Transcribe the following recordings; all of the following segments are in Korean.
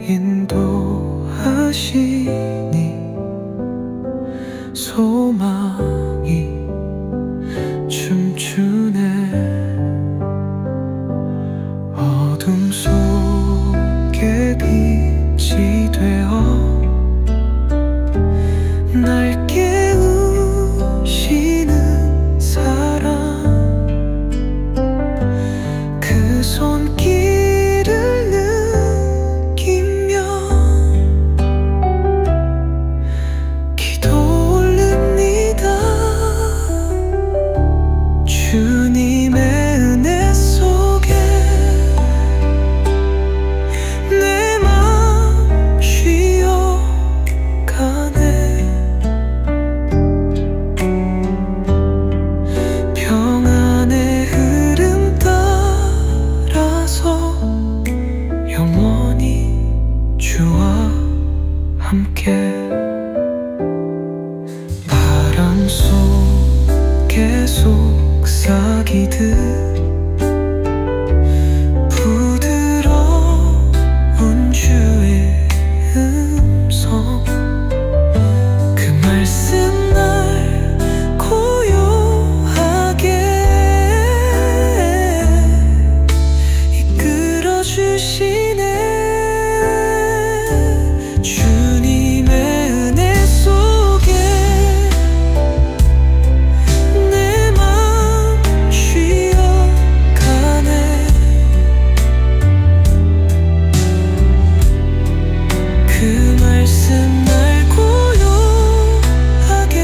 인도하시니 소망이 춤추네. 어둠 속에 빛이 되어 날 깨우시는 사랑, 그 손길을 느끼며 기도 올립니다. 주님의 은혜 속에 내 맘 쉬어가네. 평안의 흐름 따라서 영원히 주와 함께. 바람 속에 속삭이듯 부드러운 주의 음성, 그 말씀 날 고요하게 이끌어 주시네. 주님의 은혜 속에 내 맘 쉬어가네. 그 말씀 날 고요하게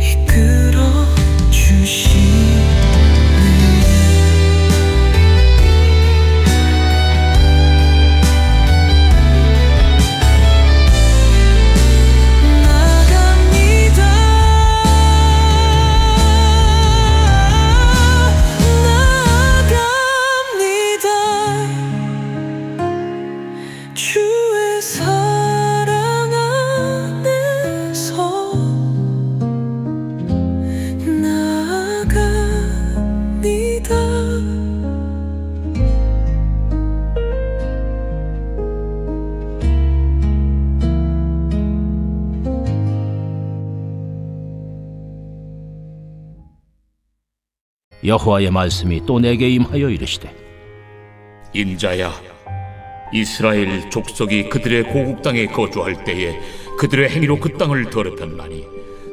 이끌어 주시네. 나갑니다. 나갑니다. 주의 사랑 안에서 나갑니다. 여호와의 말씀이 또 내게 임하여 이르시되, 인자야, 이스라엘 족속이 그들의 고국 땅에 거주할 때에 그들의 행위로 그 땅을 더럽혔나니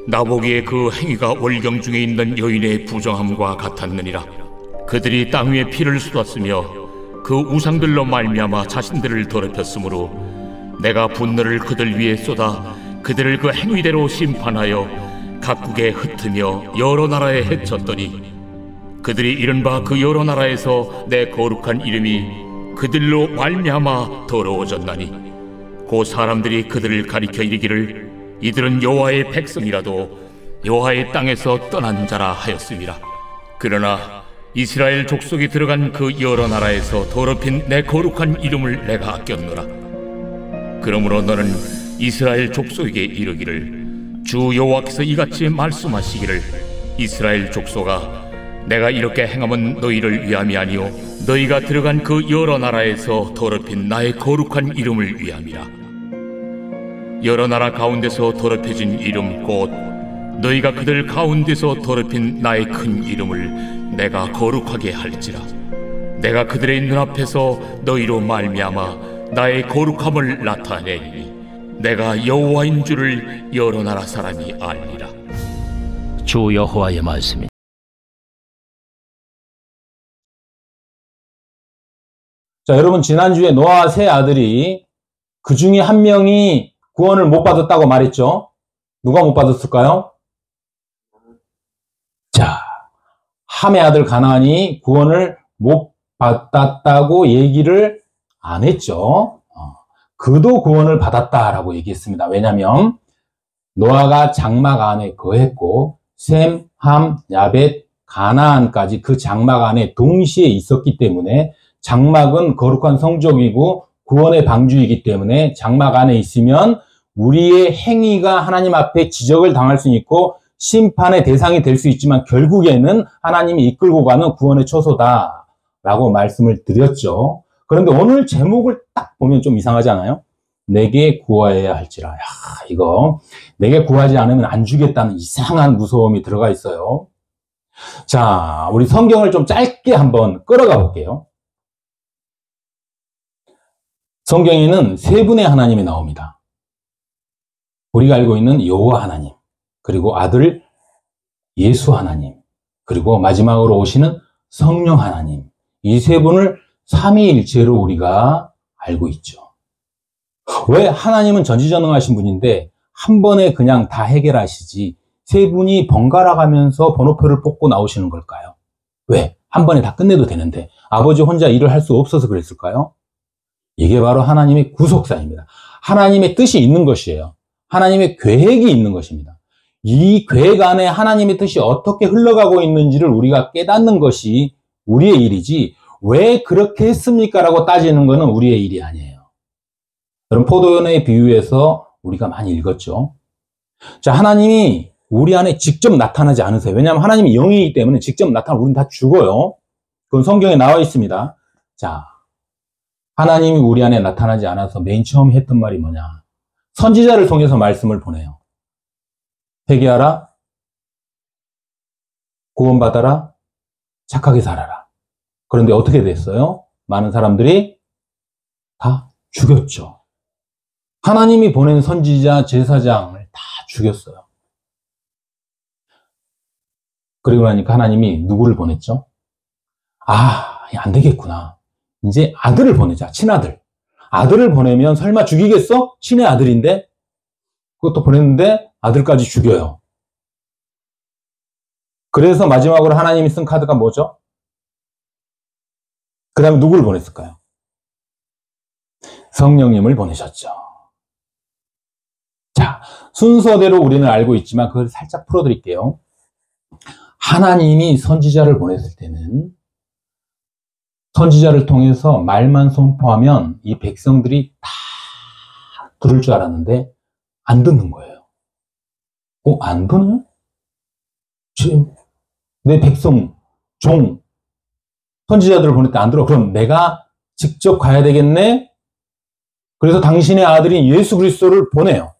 나 보기에 그 행위가 월경 중에 있는 여인의 부정함과 같았느니라. 그들이 땅 위에 피를 쏟았으며 그 우상들로 말미암아 자신들을 더럽혔으므로 내가 분노를 그들 위에 쏟아 그들을 그 행위대로 심판하여 각국에 흩으며 여러 나라에 해쳤더니 그들이 이른 바 그 여러 나라에서 내 거룩한 이름이 그들로 말미암아 더러워졌나니 그 사람들이 그들을 가리켜 이르기를 이들은 여호와의 백성이라도 여호와의 땅에서 떠난 자라 하였음이라. 그러나 이스라엘 족속이 들어간 그 여러 나라에서 더럽힌 내 거룩한 이름을 내가 아꼈노라. 그러므로 너는 이스라엘 족속에게 이르기를 주 여호와께서 이같이 말씀하시기를 이스라엘 족속아, 내가 이렇게 행함은 너희를 위함이 아니요 너희가 들어간 그 여러 나라에서 더럽힌 나의 거룩한 이름을 위함이라. 여러 나라 가운데서 더럽혀진 이름 곧 너희가 그들 가운데서 더럽힌 나의 큰 이름을 내가 거룩하게 할지라. 내가 그들의 눈앞에서 너희로 말미암아 나의 거룩함을 나타내리니 내가 여호와인 줄을 여러 나라 사람이 알리라. 주 여호와의 말씀이. 자, 여러분, 지난주에 노아 세 아들이 그 중에 한 명이 구원을 못 받았다고 말했죠. 누가 못 받았을까요? 자, 함의 아들 가나안이 구원을 못 받았다고 얘기를 안 했죠. 그도 구원을 받았다라고 얘기했습니다. 왜냐하면 노아가 장막 안에 거했고 셈, 함, 야벳, 가나안까지 그 장막 안에 동시에 있었기 때문에 장막은 거룩한 성적이고 구원의 방주이기 때문에 장막 안에 있으면 우리의 행위가 하나님 앞에 지적을 당할 수 있고 심판의 대상이 될 수 있지만 결국에는 하나님이 이끌고 가는 구원의 처소다라고 말씀을 드렸죠. 그런데 오늘 제목을 딱 보면 좀 이상하지 않아요? 내게 구하여야 할지라. 야, 이거 내게 구하지 않으면 안 주겠다는 이상한 무서움이 들어가 있어요. 자, 우리 성경을 좀 짧게 한번 끌어가 볼게요. 성경에는 세 분의 하나님이 나옵니다. 우리가 알고 있는 여호와 하나님, 그리고 아들 예수 하나님, 그리고 마지막으로 오시는 성령 하나님. 이 세 분을 삼위일체로 우리가 알고 있죠. 왜 하나님은 전지전능하신 분인데 한 번에 그냥 다 해결하시지 세 분이 번갈아 가면서 번호표를 뽑고 나오시는 걸까요? 왜? 한 번에 다 끝내도 되는데 아버지 혼자 일을 할 수 없어서 그랬을까요? 이게 바로 하나님의 구속사입니다. 하나님의 뜻이 있는 것이에요. 하나님의 계획이 있는 것입니다. 이 계획 안에 하나님의 뜻이 어떻게 흘러가고 있는지를 우리가 깨닫는 것이 우리의 일이지 왜 그렇게 했습니까? 라고 따지는 것은 우리의 일이 아니에요. 여러분 포도연의 비유에서 우리가 많이 읽었죠. 자, 하나님이 우리 안에 직접 나타나지 않으세요. 왜냐하면 하나님이 영이기 때문에 직접 나타나면 우리는 다 죽어요. 그건 성경에 나와 있습니다. 자, 하나님이 우리 안에 나타나지 않아서 맨 처음 했던 말이 뭐냐? 선지자를 통해서 말씀을 보내요. 회개하라, 구원받아라, 착하게 살아라. 그런데 어떻게 됐어요? 많은 사람들이 다 죽였죠. 하나님이 보낸 선지자, 제사장을 다 죽였어요. 그리고 나니까 하나님이 누구를 보냈죠? 안 되겠구나. 이제 아들을 보내자, 친아들. 아들을 보내면 설마 죽이겠어? 친의 아들인데? 그것도 보냈는데 아들까지 죽여요. 그래서 마지막으로 하나님이 쓴 카드가 뭐죠? 그 다음에 누구를 보냈을까요? 성령님을 보내셨죠. 자, 순서대로 우리는 알고 있지만 그걸 살짝 풀어드릴게요. 하나님이 선지자를 보냈을 때는 선지자를 통해서 말만 선포하면 이 백성들이 다 들을 줄 알았는데 안 듣는 거예요. 안 듣네? 지금 내 백성, 종, 선지자들을 보낼 때 안 들어. 그럼 내가 직접 가야 되겠네? 그래서 당신의 아들인 예수 그리스도를 보내요.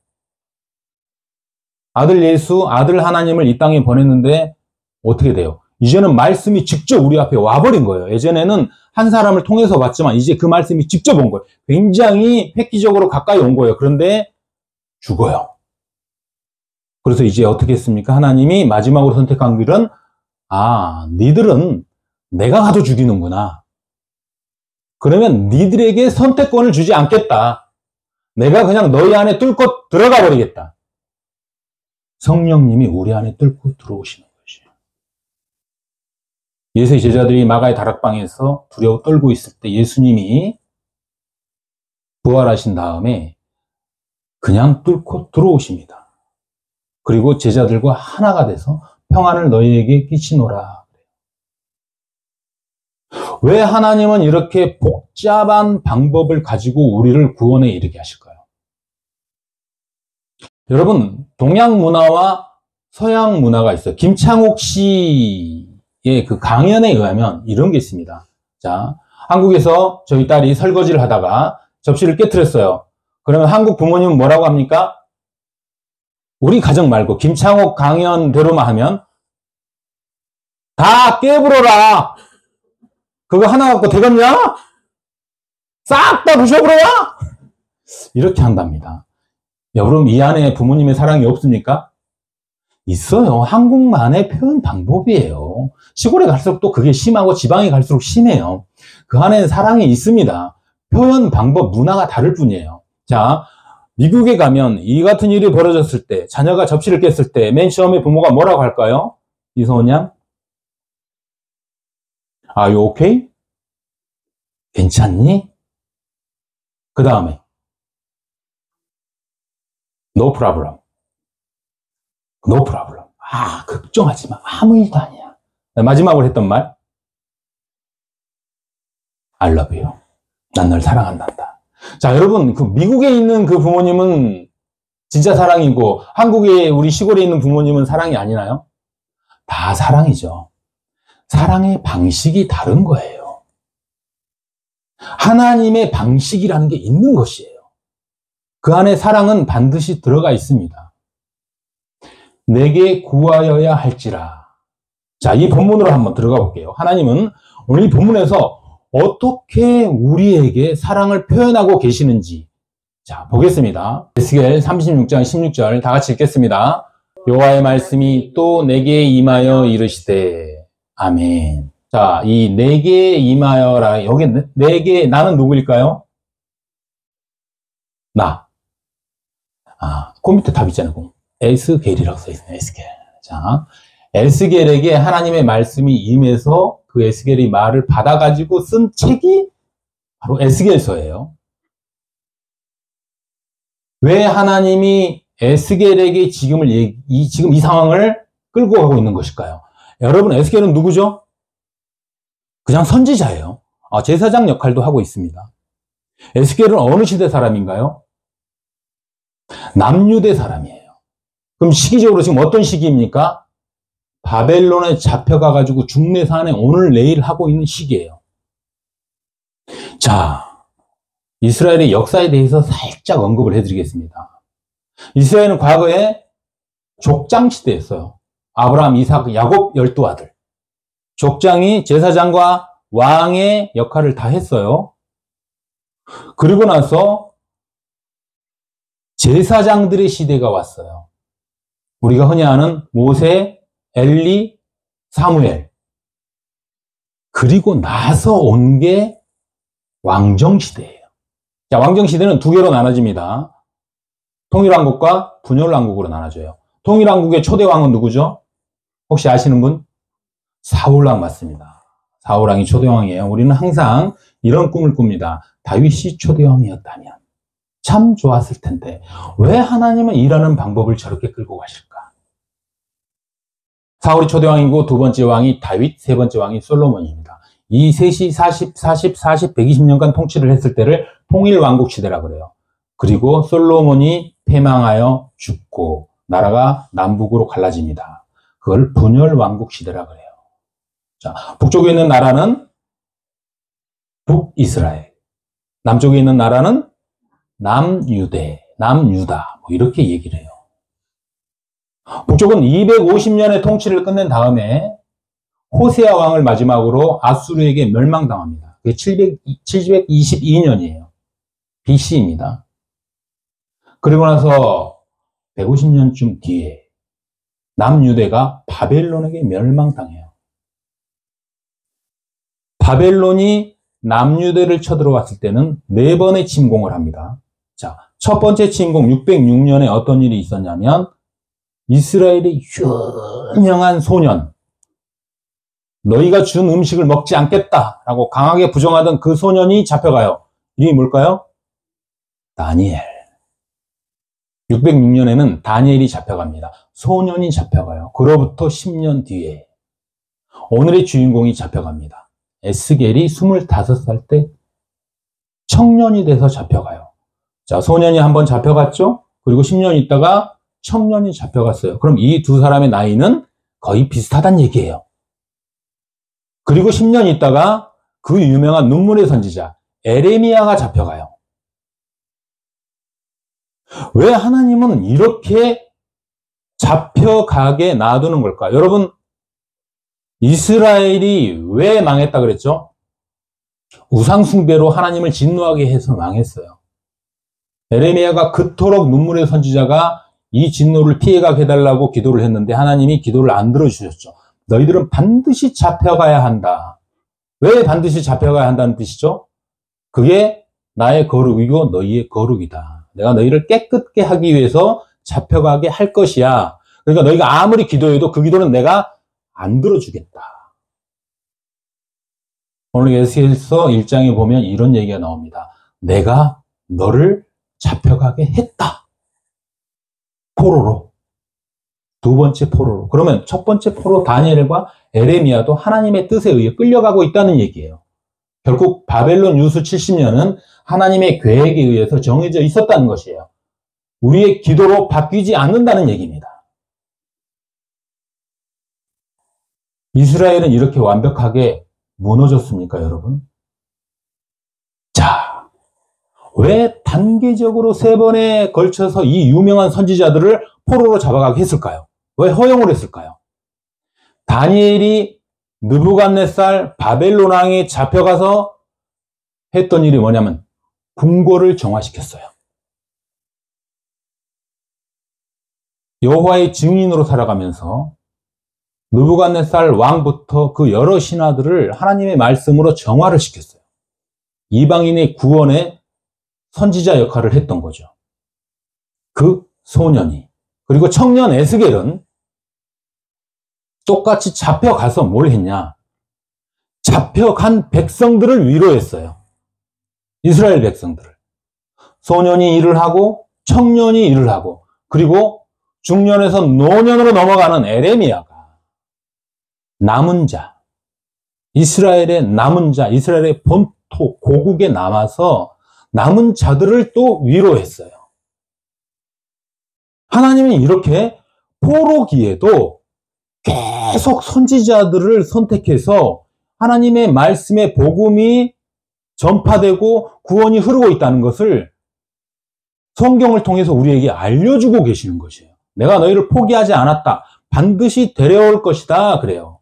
아들 예수, 아들 하나님을 이 땅에 보냈는데 어떻게 돼요? 이제는 말씀이 직접 우리 앞에 와버린 거예요. 예전에는 한 사람을 통해서 왔지만 이제 그 말씀이 직접 온 거예요. 굉장히 획기적으로 가까이 온 거예요. 그런데 죽어요. 그래서 이제 어떻게 했습니까? 하나님이 마지막으로 선택한 길은 니들은 내가 가도 죽이는구나. 그러면 니들에게 선택권을 주지 않겠다. 내가 그냥 너희 안에 뚫고 들어가 버리겠다. 성령님이 우리 안에 뚫고 들어오시는 것이에요. 예수의 제자들이 마가의 다락방에서 두려워 떨고 있을 때 예수님이 부활하신 다음에 그냥 뚫고 들어오십니다. 그리고 제자들과 하나가 돼서 평안을 너희에게 끼치노라. 왜 하나님은 이렇게 복잡한 방법을 가지고 우리를 구원에 이르게 하실까요? 여러분, 동양 문화와 서양 문화가 있어요. 김창옥 씨의 그 강연에 의하면 이런 게 있습니다. 자, 한국에서 저희 딸이 설거지를 하다가 접시를 깨트렸어요. 그러면 한국 부모님은 뭐라고 합니까? 우리 가정 말고 김창옥 강연대로만 하면 다 깨부러라. 그거 하나 갖고 되겠냐? 싹 다 부셔버려야? 이렇게 한답니다. 여러분, 이 안에 부모님의 사랑이 없습니까? 있어요. 한국만의 표현 방법이에요. 시골에 갈수록 또 그게 심하고 지방에 갈수록 심해요. 그 안에는 사랑이 있습니다. 표현 방법, 문화가 다를 뿐이에요. 자, 미국에 가면 이 같은 일이 벌어졌을 때, 자녀가 접시를 깼을 때 맨 처음에 부모가 뭐라고 할까요? 이소은 양? Are you okay? 괜찮니? 그 다음에 No problem. No problem. 걱정하지 마. 아무 일도 아니야. 마지막으로 했던 말 I love you. 난 널 사랑한단다. 자, 여러분, 그 미국에 있는 그 부모님은 진짜 사랑이고 한국에 우리 시골에 있는 부모님은 사랑이 아니나요? 다 사랑이죠. 사랑의 방식이 다른 거예요. 하나님의 방식이라는 게 있는 것이에요. 그 안에 사랑은 반드시 들어가 있습니다. 내게 구하여야 할지라. 자, 이 본문으로 한번 들어가 볼게요. 하나님은 오늘 이 본문에서 어떻게 우리에게 사랑을 표현하고 계시는지, 자, 보겠습니다. 에스겔 36장 16절 다 같이 읽겠습니다. 여호와의 말씀이 또 내게 임하여 이르시되. 아멘. 자, 이 내게 임하여라. 여기 내게, 나는 누구일까요? 나. 그 밑에 답 있잖아요. 에스겔이라고 써있어요. 에스겔. 자, 에스겔에게 하나님의 말씀이 임해서 그 에스겔이 말을 받아가지고 쓴 책이 바로 에스겔서예요. 왜 하나님이 에스겔에게 지금 이 상황을 끌고 가고 있는 것일까요? 여러분, 에스겔은 누구죠? 그냥 선지자예요. 제사장 역할도 하고 있습니다. 에스겔은 어느 시대 사람인가요? 남유대 사람이에요. 그럼 시기적으로 지금 어떤 시기입니까? 바벨론에 잡혀가가지고 중내산에 오늘 내일 하고 있는 시기예요. 자, 이스라엘의 역사에 대해서 살짝 언급을 해드리겠습니다. 이스라엘은 과거에 족장 시대였어요. 아브라함, 이삭, 야곱 12아들. 족장이 제사장과 왕의 역할을 다 했어요. 그리고 나서 제사장들의 시대가 왔어요. 우리가 흔히 아는 모세, 엘리, 사무엘. 그리고 나서 온 게 왕정시대예요. 자, 왕정시대는 두 개로 나눠집니다. 통일왕국과 분열왕국으로 나눠져요. 통일왕국의 초대 왕은 누구죠? 혹시 아시는 분? 사울왕 맞습니다. 사울왕이 초대 왕이에요. 우리는 항상 이런 꿈을 꿉니다. 다윗이 초대 왕이었다면 참 좋았을 텐데 왜 하나님은 일하는 방법을 저렇게 끌고 가실까? 사울이 초대 왕이고 두 번째 왕이 다윗, 세 번째 왕이 솔로몬입니다. 이 셋이 40, 120년간 통치를 했을 때를 통일왕국 시대라고 그래요. 그리고 솔로몬이 패망하여 죽고 나라가 남북으로 갈라집니다. 그걸 분열왕국 시대라고 그래요. 자, 북쪽에 있는 나라는 북이스라엘, 남쪽에 있는 나라는 남유대, 남유다, 뭐 이렇게 얘기를 해요. 북쪽은 250년의 통치를 끝낸 다음에 호세아 왕을 마지막으로 아수르에게 멸망당합니다. 그게 722년이에요. BC입니다. 그리고 나서 150년쯤 뒤에 남유대가 바벨론에게 멸망당해요. 바벨론이 남유대를 쳐들어왔을 때는 4번의 침공을 합니다. 자, 첫 번째 침공 606년에 어떤 일이 있었냐면 이스라엘의 유명한 소년, 너희가 준 음식을 먹지 않겠다라고 강하게 부정하던 그 소년이 잡혀가요. 이름이 뭘까요? 다니엘. 606년에는 다니엘이 잡혀갑니다. 소년이 잡혀가요. 그로부터 10년 뒤에 오늘의 주인공이 잡혀갑니다. 에스겔이 25살 때 청년이 돼서 잡혀가요. 자, 소년이 한번 잡혀갔죠? 그리고 10년 있다가 청년이 잡혀갔어요. 그럼 이 두 사람의 나이는 거의 비슷하다는 얘기예요. 그리고 10년 있다가 그 유명한 눈물의 선지자 에레미야가 잡혀가요. 왜 하나님은 이렇게 잡혀가게 놔두는 걸까? 여러분, 이스라엘이 왜 망했다 그랬죠? 우상숭배로 하나님을 진노하게 해서 망했어요. 에레미야가 그토록 눈물의 선지자가 이 진노를 피해가게 해달라고 기도를 했는데 하나님이 기도를 안 들어주셨죠. 너희들은 반드시 잡혀가야 한다. 왜 반드시 잡혀가야 한다는 뜻이죠? 그게 나의 거룩이고 너희의 거룩이다. 내가 너희를 깨끗게 하기 위해서 잡혀가게 할 것이야. 그러니까 너희가 아무리 기도해도 그 기도는 내가 안 들어주겠다. 오늘 에스겔서 1장에 보면 이런 얘기가 나옵니다. 내가 너를 잡혀가게 했다. 포로로. 두 번째 포로로. 그러면 첫 번째 포로 다니엘과 에레미야도 하나님의 뜻에 의해 끌려가고 있다는 얘기예요. 결국 바벨론 유수 70년은 하나님의 계획에 의해서 정해져 있었다는 것이에요. 우리의 기도로 바뀌지 않는다는 얘기입니다. 이스라엘은 이렇게 완벽하게 무너졌습니까, 여러분? 왜 단계적으로 3번에 걸쳐서 이 유명한 선지자들을 포로로 잡아가게 했을까요? 왜 허용을 했을까요? 다니엘이 느부갓네살 바벨론 왕에 잡혀가서 했던 일이 뭐냐면 궁궐을 정화시켰어요. 여호와의 증인으로 살아가면서 느부갓네살 왕부터 그 여러 신하들을 하나님의 말씀으로 정화를 시켰어요. 이방인의 구원에 선지자 역할을 했던 거죠. 그 소년이. 그리고 청년 에스겔은 똑같이 잡혀가서 뭘 했냐? 잡혀간 백성들을 위로했어요. 이스라엘 백성들을. 소년이 일을 하고 청년이 일을 하고 그리고 중년에서 노년으로 넘어가는 에레미야가 남은 자, 이스라엘의 남은 자, 이스라엘의 본토 고국에 남아서 남은 자들을 또 위로했어요. 하나님은 이렇게 포로기에도 계속 선지자들을 선택해서 하나님의 말씀의 복음이 전파되고 구원이 흐르고 있다는 것을 성경을 통해서 우리에게 알려주고 계시는 것이에요. 내가 너희를 포기하지 않았다. 반드시 데려올 것이다. 그래요.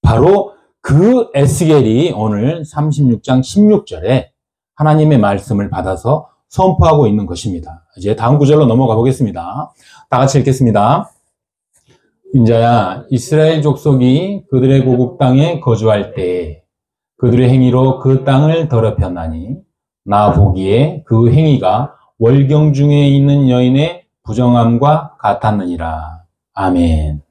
바로 그 에스겔이 오늘 36장 16절에 하나님의 말씀을 받아서 선포하고 있는 것입니다. 이제 다음 구절로 넘어가 보겠습니다. 다 같이 읽겠습니다. 인자야, 이스라엘 족속이 그들의 고국 땅에 거주할 때 그들의 행위로 그 땅을 더럽혔나니 나 보기에 그 행위가 월경 중에 있는 여인의 부정함과 같았느니라. 아멘.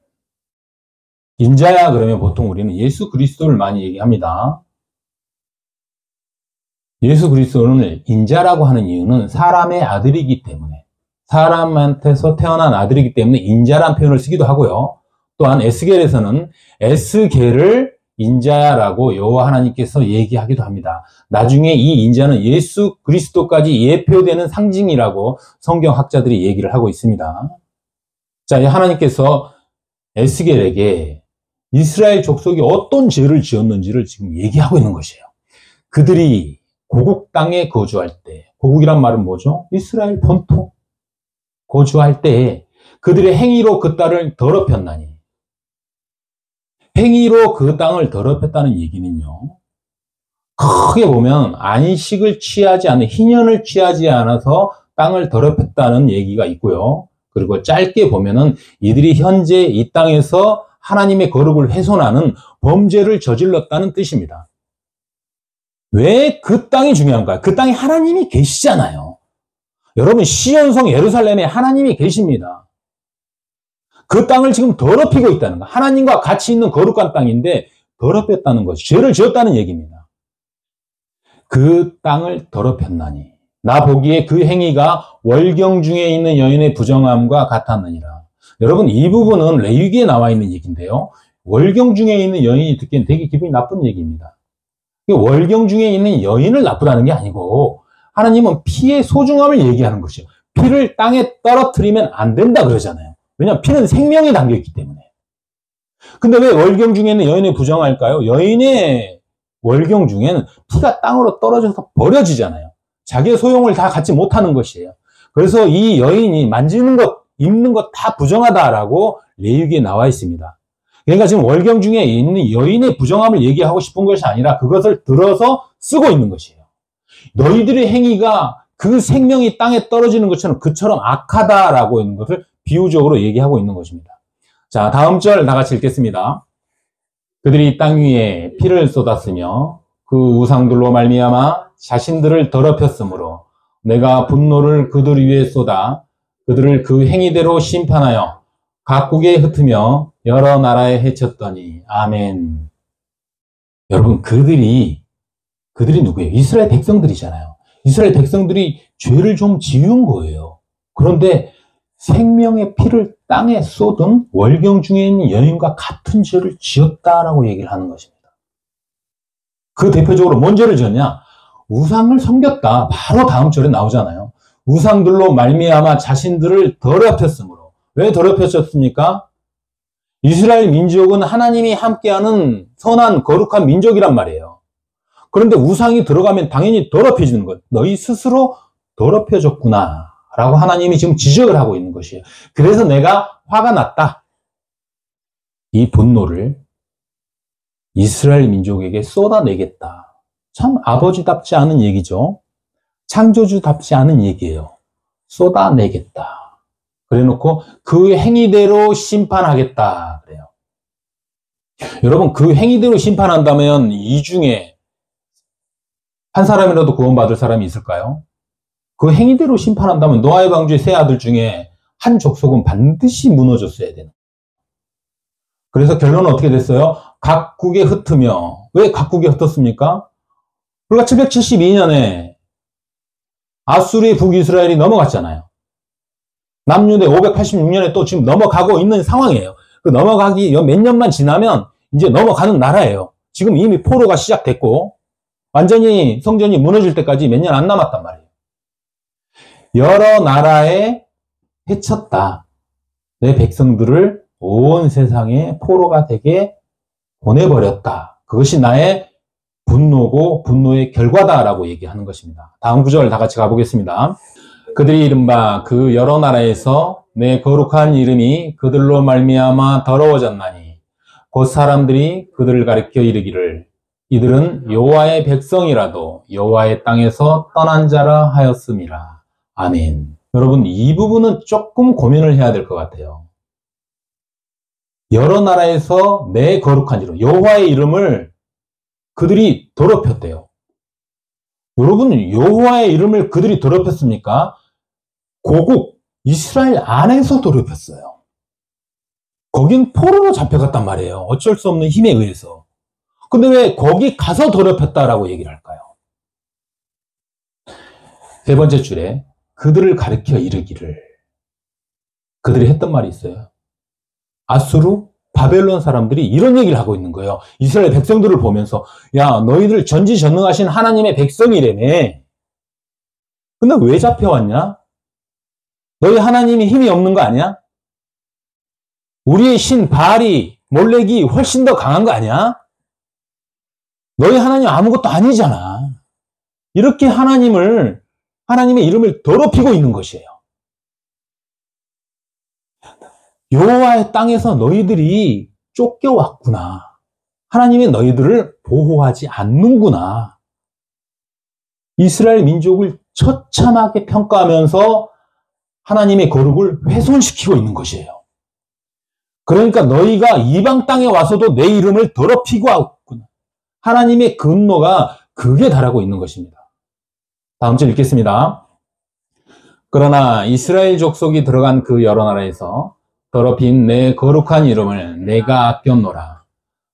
인자야 그러면 보통 우리는 예수 그리스도를 많이 얘기합니다. 예수 그리스도는 인자라고 하는 이유는 사람의 아들이기 때문에, 사람한테서 태어난 아들이기 때문에 인자란 표현을 쓰기도 하고요. 또한 에스겔에서는 에스겔을 인자라고 여호와 하나님께서 얘기하기도 합니다. 나중에 이 인자는 예수 그리스도까지 예표되는 상징이라고 성경학자들이 얘기를 하고 있습니다. 자, 하나님께서 에스겔에게 이스라엘 족속이 어떤 죄를 지었는지를 지금 얘기하고 있는 것이에요. 그들이 고국 땅에 거주할 때, 고국이란 말은 뭐죠? 이스라엘 본토 거주할 때 그들의 행위로 그 땅을 더럽혔나니, 행위로 그 땅을 더럽혔다는 얘기는요, 크게 보면 안식을 취하지 않는, 희년을 취하지 않아서 땅을 더럽혔다는 얘기가 있고요. 그리고 짧게 보면은 이들이 현재 이 땅에서 하나님의 거룩을 훼손하는 범죄를 저질렀다는 뜻입니다. 왜 그 땅이 중요한가요? 그 땅에 하나님이 계시잖아요. 여러분, 시온성 예루살렘에 하나님이 계십니다. 그 땅을 지금 더럽히고 있다는 거. 하나님과 같이 있는 거룩한 땅인데 더럽혔다는 것이, 죄를 지었다는 얘기입니다. 그 땅을 더럽혔나니 나 보기에 그 행위가 월경 중에 있는 여인의 부정함과 같았느니라. 여러분, 이 부분은 레위기에 나와 있는 얘기인데요, 월경 중에 있는 여인이 듣기엔 되게 기분이 나쁜 얘기입니다. 월경 중에 있는 여인을 나쁘다는 게 아니고 하나님은 피의 소중함을 얘기하는 것이에요. 피를 땅에 떨어뜨리면 안 된다 그러잖아요. 왜냐하면 피는 생명이 담겨있기 때문에. 근데 왜 월경 중에는 여인의 부정할까요? 여인의 월경 중에는 피가 땅으로 떨어져서 버려지잖아요. 자기의 소용을 다 갖지 못하는 것이에요. 그래서 이 여인이 만지는 것, 입는 것 다 부정하다라고 레위기에 나와 있습니다. 그러니까 지금 월경 중에 있는 여인의 부정함을 얘기하고 싶은 것이 아니라 그것을 들어서 쓰고 있는 것이에요. 너희들의 행위가 그 생명이 땅에 떨어지는 것처럼 그처럼 악하다라고 있는 것을 비유적으로 얘기하고 있는 것입니다. 자, 다음 절 다 같이 읽겠습니다. 그들이 땅 위에 피를 쏟았으며 그 우상들로 말미암아 자신들을 더럽혔으므로 내가 분노를 그들 위에 쏟아 그들을 그 행위대로 심판하여 각국에 흩으며 여러 나라에 해쳤더니. 아멘. 여러분, 그들이 누구예요? 이스라엘 백성들이잖아요. 이스라엘 백성들이 죄를 좀 지은 거예요. 그런데 생명의 피를 땅에 쏟은 월경 중에 있는 여인과 같은 죄를 지었다라고 얘기를 하는 것입니다. 그 대표적으로 뭔 죄를 지었냐? 우상을 섬겼다. 바로 다음 절에 나오잖아요. 우상들로 말미암아 자신들을 더럽혔으므로. 왜 더럽혔습니까? 이스라엘 민족은 하나님이 함께하는 선한 거룩한 민족이란 말이에요. 그런데 우상이 들어가면 당연히 더럽혀지는 것. 너희 스스로 더럽혀졌구나 라고 하나님이 지금 지적을 하고 있는 것이에요. 그래서 내가 화가 났다. 이 분노를 이스라엘 민족에게 쏟아내겠다. 참 아버지답지 않은 얘기죠. 창조주답지 않은 얘기예요. 쏟아내겠다. 그래놓고 그 행위대로 심판하겠다. 그래요. 여러분, 그 행위대로 심판한다면 이 중에 한 사람이라도 구원받을 사람이 있을까요? 그 행위대로 심판한다면 노아의 방주의 세 아들 중에 한 족속은 반드시 무너졌어야 되는. 그래서 결론은 어떻게 됐어요? 각국에 흩으며. 왜 각국에 흩었습니까? 불과 772년에 아수르의 북이스라엘이 넘어갔잖아요. 남유대 586년에 또 지금 넘어가고 있는 상황이에요. 그 넘어가기 몇 년만 지나면 이제 넘어가는 나라예요. 지금 이미 포로가 시작됐고 완전히 성전이 무너질 때까지 몇 년 안 남았단 말이에요. 여러 나라에 해쳤다. 내 백성들을 온 세상에 포로가 되게 보내버렸다. 그것이 나의 분노고 분노의 결과다라고 얘기하는 것입니다. 다음 구절 다 같이 가보겠습니다. 그들이 이른바 그 여러 나라에서 내 거룩한 이름이 그들로 말미암아 더러워졌나니 곧 사람들이 그들을 가리켜 이르기를 이들은 여호와의 백성이라도 여호와의 땅에서 떠난 자라 하였음이라. 아멘. 여러분, 이 부분은 조금 고민을 해야 될 것 같아요. 여러 나라에서 내 거룩한 이름, 여호와의 이름을 그들이 더럽혔대요. 여러분, 여호와의 이름을 그들이 더럽혔습니까? 고국 이스라엘 안에서 더럽혔어요. 거긴 포로로 잡혀갔단 말이에요. 어쩔 수 없는 힘에 의해서. 근데 왜 거기 가서 더럽혔다라고 얘기를 할까요? 세 번째 줄에 그들을 가리켜 이르기를. 그들이 했던 말이 있어요. 아수르, 바벨론 사람들이 이런 얘기를 하고 있는 거예요. 이스라엘 백성들을 보면서 야, 너희들 전지전능하신 하나님의 백성이라며. 근데 왜 잡혀왔냐? 너희 하나님이 힘이 없는 거 아니야? 우리의 신 바알이 몰렉이 훨씬 더 강한 거 아니야? 너희 하나님 아무것도 아니잖아. 이렇게 하나님의 이름을 더럽히고 있는 것이에요. 여호와의 땅에서 너희들이 쫓겨왔구나. 하나님이 너희들을 보호하지 않는구나. 이스라엘 민족을 처참하게 평가하면서 하나님의 거룩을 훼손시키고 있는 것이에요. 그러니까 너희가 이방 땅에 와서도 내 이름을 더럽히고 왔구나. 하나님의 분노가 극에 달하고 있는 것입니다. 다음 절 읽겠습니다. 그러나 이스라엘 족속이 들어간 그 여러 나라에서 더럽힌 내 거룩한 이름을 내가 아꼈노라.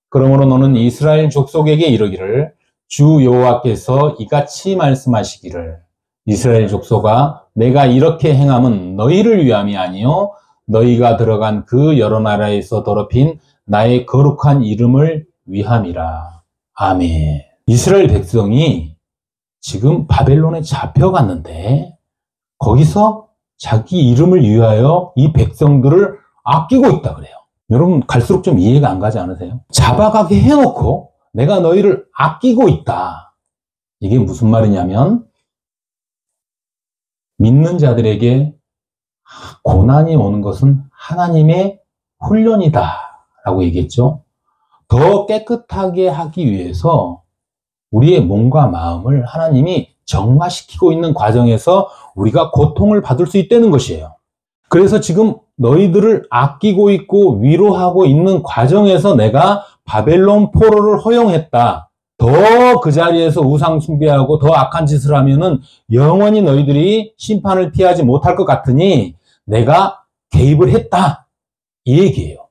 그러므로 너는 이스라엘 족속에게 이르기를 주 여호와께서 이같이 말씀하시기를 이스라엘 족속아 내가 이렇게 행함은 너희를 위함이 아니요 너희가 들어간 그 여러 나라에서 더럽힌 나의 거룩한 이름을 위함이라. 아멘. 이스라엘 백성이 지금 바벨론에 잡혀갔는데 거기서 자기 이름을 위하여 이 백성들을 아끼고 있다 그래요. 여러분, 갈수록 좀 이해가 안 가지 않으세요? 잡아가게 해놓고 내가 너희를 아끼고 있다. 이게 무슨 말이냐면 믿는 자들에게 고난이 오는 것은 하나님의 훈련이다 라고 얘기했죠. 더 깨끗하게 하기 위해서 우리의 몸과 마음을 하나님이 정화시키고 있는 과정에서 우리가 고통을 받을 수 있다는 것이에요. 그래서 지금 너희들을 아끼고 있고 위로하고 있는 과정에서 내가 바벨론 포로를 허용했다. 더 그 자리에서 우상 숭배하고 더 악한 짓을 하면은 영원히 너희들이 심판을 피하지 못할 것 같으니 내가 개입을 했다. 이 얘기예요.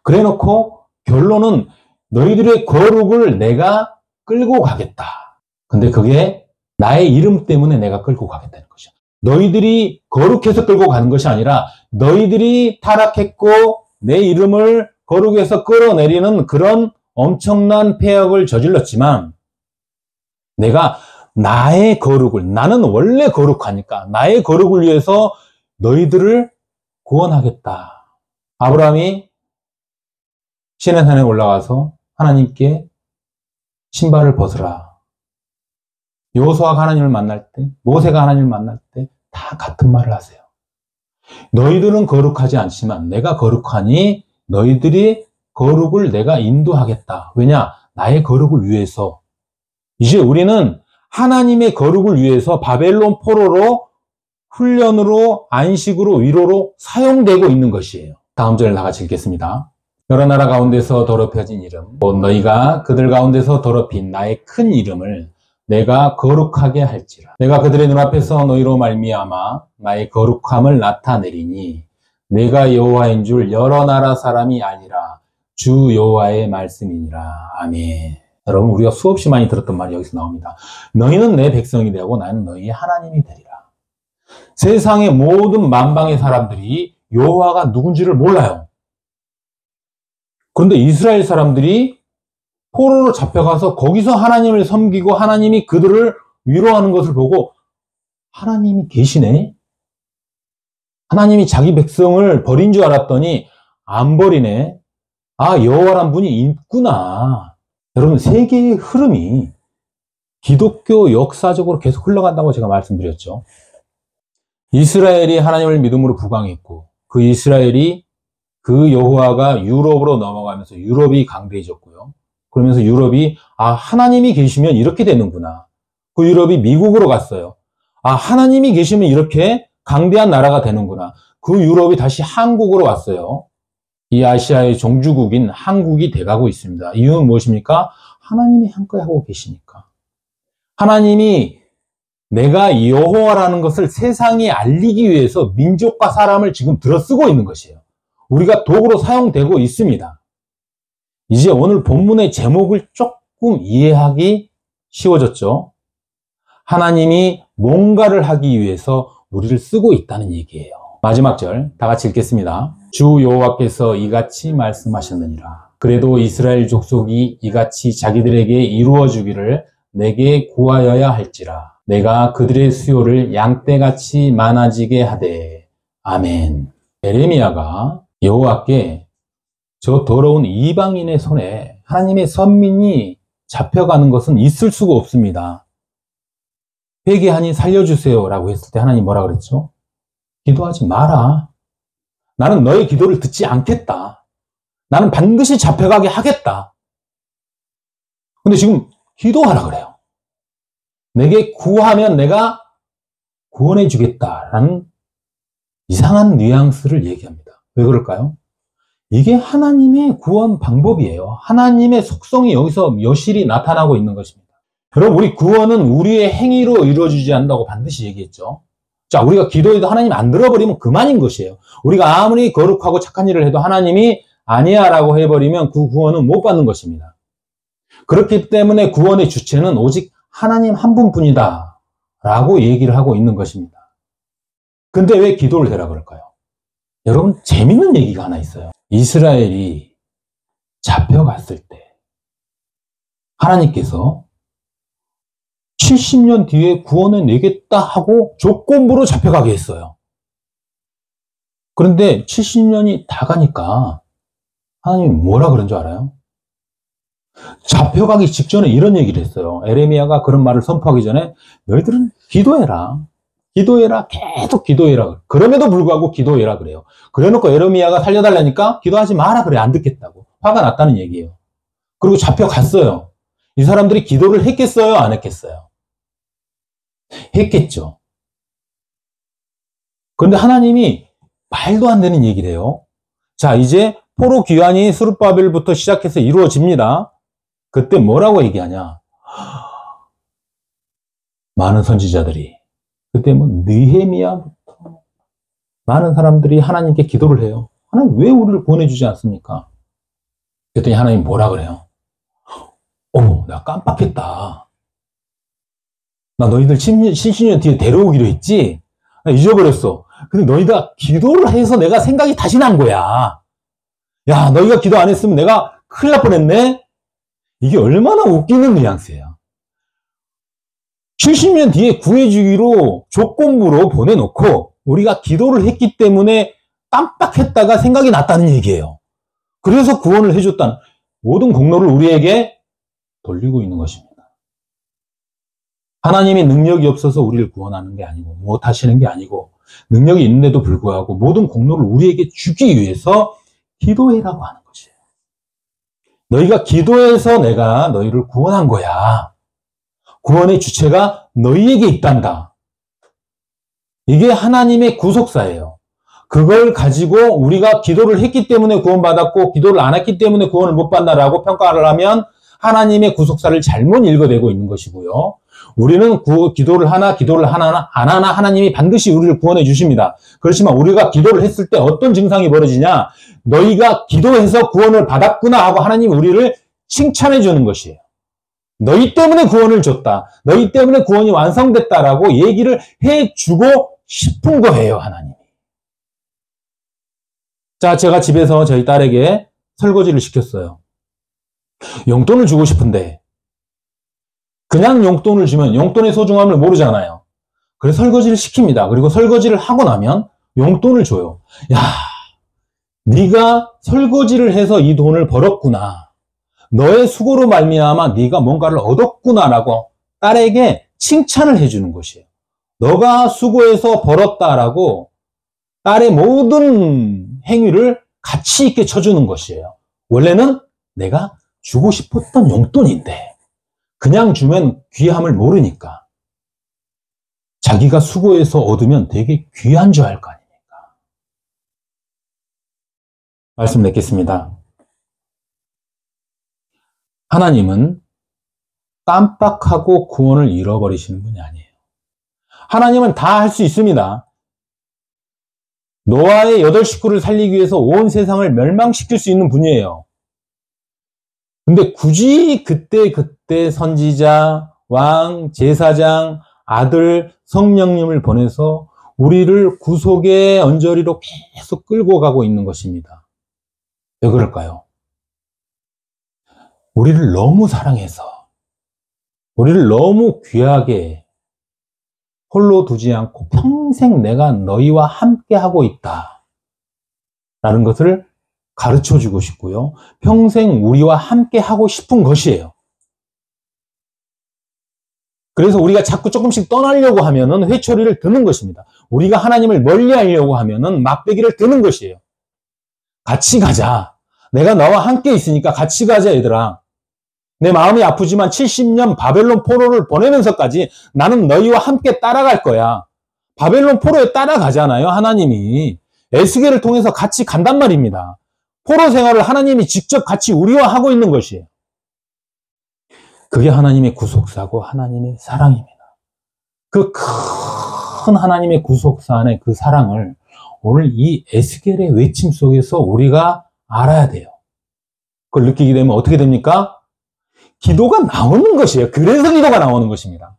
그래 놓고 결론은 너희들의 거룩을 내가 끌고 가겠다. 근데 그게 나의 이름 때문에 내가 끌고 가겠다는 거죠. 너희들이 거룩해서 끌고 가는 것이 아니라 너희들이 타락했고 내 이름을 거룩해서 끌어내리는 그런 엄청난 폐역을 저질렀지만 내가 나의 거룩을, 나는 원래 거룩하니까 나의 거룩을 위해서 너희들을 구원하겠다. 아브라함이 시내산에 올라가서 하나님께 신발을 벗으라. 여호수아가 하나님을 만날 때, 모세가 하나님을 만날 때 다 같은 말을 하세요. 너희들은 거룩하지 않지만 내가 거룩하니 너희들이 거룩을 내가 인도하겠다. 왜냐? 나의 거룩을 위해서. 이제 우리는 하나님의 거룩을 위해서 바벨론 포로로 훈련으로 안식으로 위로로 사용되고 있는 것이에요. 다음 절을 다 같이 읽겠습니다. 여러 나라 가운데서 더럽혀진 이름 곧 너희가 그들 가운데서 더럽힌 나의 큰 이름을 내가 거룩하게 할지라. 내가 그들의 눈앞에서 너희로 말미암아 나의 거룩함을 나타내리니 내가 여호와인 줄 여러 나라 사람이 아니라 주 여호와의 말씀이니라. 아멘. 여러분, 우리가 수없이 많이 들었던 말이 여기서 나옵니다. 너희는 내 백성이 되고 나는 너희의 하나님이 되리라. 세상의 모든 만방의 사람들이 여호와가 누군지를 몰라요. 그런데 이스라엘 사람들이 포로로 잡혀가서 거기서 하나님을 섬기고 하나님이 그들을 위로하는 것을 보고 하나님이 계시네? 하나님이 자기 백성을 버린 줄 알았더니 안 버리네? 아, 여호와란 분이 있구나. 여러분, 세계의 흐름이 기독교 역사적으로 계속 흘러간다고 제가 말씀드렸죠. 이스라엘이 하나님을 믿음으로 부강했고 그 이스라엘이 그 여호와가 유럽으로 넘어가면서 유럽이 강대해졌고요. 그러면서 유럽이 하나님이 계시면 이렇게 되는구나. 그 유럽이 미국으로 갔어요. 하나님이 계시면 이렇게 강대한 나라가 되는구나. 그 유럽이 다시 한국으로 왔어요. 이 아시아의 종주국인 한국이 돼가고 있습니다. 이유는 무엇입니까? 하나님이 한껏 하고 계시니까. 하나님이 내가 여호와라는 것을 세상에 알리기 위해서 민족과 사람을 지금 들어쓰고 있는 것이에요. 우리가 도구로 사용되고 있습니다. 이제 오늘 본문의 제목을 조금 이해하기 쉬워졌죠? 하나님이 뭔가를 하기 위해서 우리를 쓰고 있다는 얘기예요. 마지막 절 다 같이 읽겠습니다. 주 여호와께서 이같이 말씀하셨느니라. 그래도 이스라엘 족속이 이같이 자기들에게 이루어 주기를 내게 구하여야 할지라. 내가 그들의 수요를 양떼같이 많아지게 하되. 아멘. 에레미야가 여호와께 저 더러운 이방인의 손에 하나님의 선민이 잡혀가는 것은 있을 수가 없습니다. 회개하니 살려주세요 라고 했을 때 하나님 뭐라 그랬죠? 기도하지 마라. 나는 너의 기도를 듣지 않겠다. 나는 반드시 잡혀가게 하겠다. 근데 지금 기도하라 그래요. 내게 구하면 내가 구원해 주겠다라는 이상한 뉘앙스를 얘기합니다. 왜 그럴까요? 이게 하나님의 구원 방법이에요. 하나님의 속성이 여기서 여실히 나타나고 있는 것입니다. 여러분, 우리 구원은 우리의 행위로 이루어지지 않는다고 반드시 얘기했죠. 자, 우리가 기도해도 하나님 안 들어버리면 그만인 것이에요. 우리가 아무리 거룩하고 착한 일을 해도 하나님이 아니야 라고 해버리면 그 구원은 못 받는 것입니다. 그렇기 때문에 구원의 주체는 오직 하나님 한 분뿐이다 라고 얘기를 하고 있는 것입니다. 근데 왜 기도를 해라 그럴까요? 여러분, 재밌는 얘기가 하나 있어요. 이스라엘이 잡혀갔을 때 하나님께서 70년 뒤에 구원해 내겠다 하고 조건부로 잡혀가게 했어요. 그런데 70년이 다 가니까 하나님이 뭐라 그런 줄 알아요? 잡혀가기 직전에 이런 얘기를 했어요. 에레미야가 그런 말을 선포하기 전에 너희들은 기도해라. 기도해라. 계속 기도해라. 그럼에도 불구하고 기도해라 그래요. 그래놓고 에레미야가 살려달라니까 기도하지 마라 그래. 안 듣겠다고. 화가 났다는 얘기예요. 그리고 잡혀갔어요. 이 사람들이 기도를 했겠어요? 안 했겠어요? 했겠죠. 그런데 하나님이 말도 안 되는 얘기를 해요. 자, 이제 포로 귀환이 스룹바벨부터 시작해서 이루어집니다. 그때 뭐라고 얘기하냐? 많은 선지자들이 그때 뭐 느헤미야부터 많은 사람들이 하나님께 기도를 해요. 하나님 왜 우리를 구원해주지 않습니까? 그랬더니 하나님 뭐라 그래요? 내가 깜빡했다. 나 너희들 70년 뒤에 데려오기로 했지? 나 잊어버렸어. 근데 너희가 기도를 해서 내가 생각이 다시 난 거야. 야, 너희가 기도 안 했으면 내가 큰일 날 뻔했네? 이게 얼마나 웃기는 뉘앙스예요. 70년 뒤에 구해주기로 조건부로 보내놓고 우리가 기도를 했기 때문에 깜빡했다가 생각이 났다는 얘기예요. 그래서 구원을 해줬다는 모든 공로를 우리에게 돌리고 있는 것입니다. 하나님이 능력이 없어서 우리를 구원하는 게 아니고 못하시는 게 아니고 능력이 있는데도 불구하고 모든 공로를 우리에게 주기 위해서 기도해라고 하는 것이에요. 너희가 기도해서 내가 너희를 구원한 거야. 구원의 주체가 너희에게 있단다. 이게 하나님의 구속사예요. 그걸 가지고 우리가 기도를 했기 때문에 구원받았고 기도를 안 했기 때문에 구원을 못 받는다라고 평가를 하면 하나님의 구속사를 잘못 읽어내고 있는 것이고요. 우리는 기도를 하나 안 하나 하나님이 반드시 우리를 구원해 주십니다. 그렇지만 우리가 기도를 했을 때 어떤 증상이 벌어지냐? 너희가 기도해서 구원을 받았구나 하고 하나님이 우리를 칭찬해 주는 것이에요. 너희 때문에 구원을 줬다. 너희 때문에 구원이 완성됐다라고 얘기를 해주고 싶은 거예요, 하나님이. 자, 제가 집에서 저희 딸에게 설거지를 시켰어요. 용돈을 주고 싶은데 그냥 용돈을 주면 용돈의 소중함을 모르잖아요. 그래서 설거지를 시킵니다. 그리고 설거지를 하고 나면 용돈을 줘요. 야, 네가 설거지를 해서 이 돈을 벌었구나. 너의 수고로 말미암아 네가 뭔가를 얻었구나라고 딸에게 칭찬을 해주는 것이에요. 너가 수고해서 벌었다라고 딸의 모든 행위를 가치 있게 쳐주는 것이에요. 원래는 내가 주고 싶었던 용돈인데 그냥 주면 귀함을 모르니까 자기가 수고해서 얻으면 되게 귀한 줄 알 거 아닙니까? 말씀 맺겠습니다. 하나님은 깜빡하고 구원을 잃어버리시는 분이 아니에요. 하나님은 다 할 수 있습니다. 노아의 8 식구를 살리기 위해서 온 세상을 멸망시킬 수 있는 분이에요. 근데 굳이 그때 선지자, 왕, 제사장, 아들, 성령님을 보내서 우리를 구속의 언저리로 계속 끌고 가고 있는 것입니다. 왜 그럴까요? 우리를 너무 사랑해서, 우리를 너무 귀하게 홀로 두지 않고 평생 내가 너희와 함께 하고 있다 라는 것을 가르쳐주고 싶고요. 평생 우리와 함께 하고 싶은 것이에요. 그래서 우리가 자꾸 조금씩 떠나려고 하면은 회초리를 드는 것입니다. 우리가 하나님을 멀리 하려고 하면은 막대기를 드는 것이에요. 같이 가자. 내가 너와 함께 있으니까 같이 가자, 얘들아. 내 마음이 아프지만 70년 바벨론 포로를 보내면서까지 나는 너희와 함께 따라갈 거야. 바벨론 포로에 따라가잖아요, 하나님이. 에스겔을 통해서 같이 간단 말입니다. 포로 생활을 하나님이 직접 같이 우리와 하고 있는 것이에요. 그게 하나님의 구속사고 하나님의 사랑입니다. 그 큰 하나님의 구속사 안에 그 사랑을 오늘 이 에스겔의 외침 속에서 우리가 알아야 돼요. 그걸 느끼게 되면 어떻게 됩니까? 기도가 나오는 것이에요. 그래서 기도가 나오는 것입니다.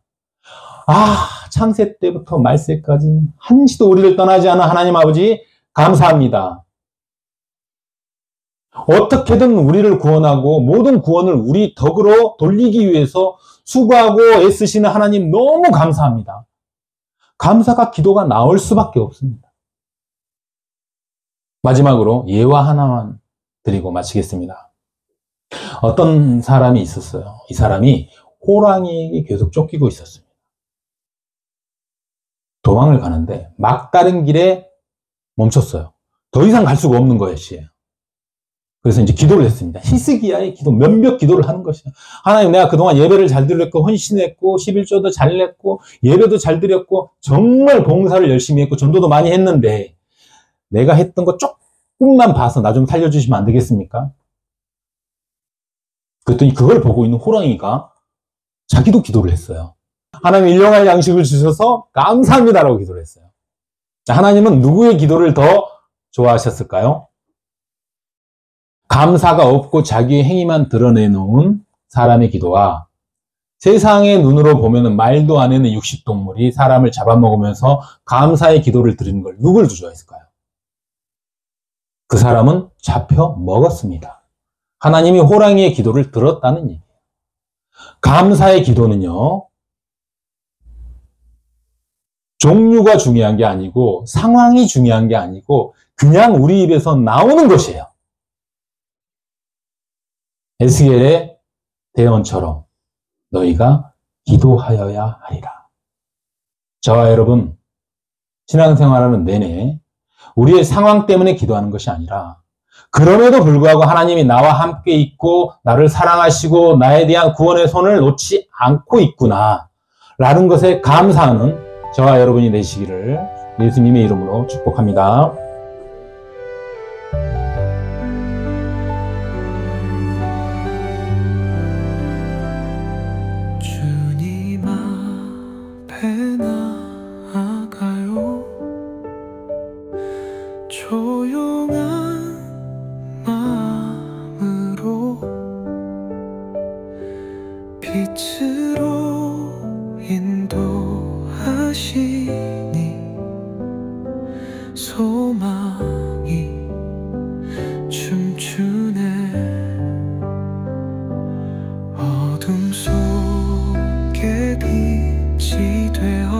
창세 때부터 말세까지 한시도 우리를 떠나지 않은 하나님 아버지 감사합니다. 어떻게든 우리를 구원하고 모든 구원을 우리 덕으로 돌리기 위해서 수고하고 애쓰시는 하나님 너무 감사합니다. 감사가 기도가 나올 수밖에 없습니다. 마지막으로 예화 하나만 드리고 마치겠습니다. 어떤 사람이 있었어요. 이 사람이 호랑이에게 계속 쫓기고 있었습니다. 도망을 가는데 막다른 길에 멈췄어요. 더 이상 갈 수가 없는 것이에요. 그래서 이제 기도를 했습니다. 히스기야의 기도, 면벽 기도를 하는 것이에요. 하나님, 내가 그동안 예배를 잘 드렸고, 헌신했고, 11조도 잘 냈고, 예배도 잘 드렸고, 정말 봉사를 열심히 했고, 전도도 많이 했는데, 내가 했던 거 조금만 봐서 나 좀 살려주시면 안 되겠습니까? 그랬더니 그걸 보고 있는 호랑이가 자기도 기도를 했어요. 하나님, 일용할 양식을 주셔서 감사합니다라고 기도를 했어요. 하나님은 누구의 기도를 더 좋아하셨을까요? 감사가 없고 자기의 행위만 드러내놓은 사람의 기도와 세상의 눈으로 보면 말도 안 되는 육식동물이 사람을 잡아먹으면서 감사의 기도를 드리는 걸 누굴 더 좋아했을까요? 그 사람은 잡혀 먹었습니다. 하나님이 호랑이의 기도를 들었다는 얘기예요. 감사의 기도는요, 종류가 중요한 게 아니고 상황이 중요한 게 아니고 그냥 우리 입에서 나오는 것이에요. 에스겔의 대언처럼 너희가 기도하여야 하리라. 저와 여러분, 신앙생활하는 내내 우리의 상황 때문에 기도하는 것이 아니라 그럼에도 불구하고 하나님이 나와 함께 있고 나를 사랑하시고 나에 대한 구원의 손을 놓지 않고 있구나 라는 것에 감사하는 저와 여러분이 되시기를 예수님의 이름으로 축복합니다. 주님 앞에 나아가요. 조용한 마음으로 빛으로 인도하시니 소망이 춤추네. 어둠 속에 빛이 되어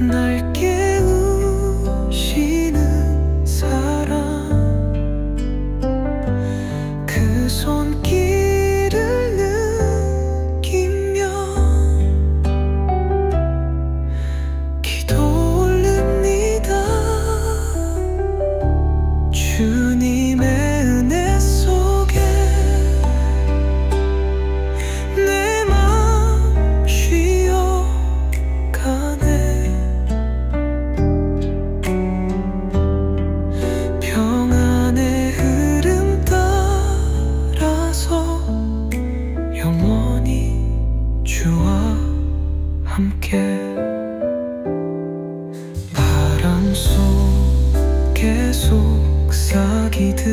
날 깨우시는 사랑, 그 손길을 느끼며 기도 올립니다. 주님의 은혜 속에 내 맘 쉬어가네. 평안의 흐름 따라서 영원히 주와 함께. 바람 속에 속삭이듯